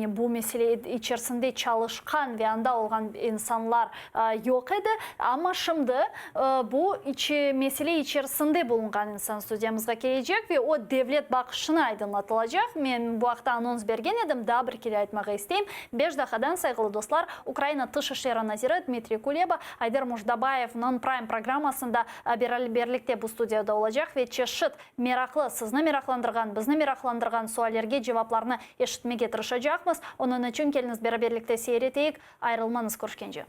bu mesele içerisinde çalışkan ve anda olan insanlar yok idi. Ama şimdi bu mesele içerisinde bulungan insan stüdyamızga gelecek ve o devlet bakışını aydınlatılacak. Ben bu hafta anons bergen edim, daha bir kere aytmağı isteyim. 5 dakikadan saygılı dostlar, Ukrayna Tışişleri Naziri Dmitry Kuleba, Ayder Mujdabayev Non-Prime programmasında birlikte bu stüdyada olacak ve çeşit meraklı, sizni meraklandırgan, bizni meraklandırgan suallerge cevaplarını eşitmeye tırışacakmız. Onun için geliniz beraberlikte seyreteyik. Ayrılmanız görüşkence.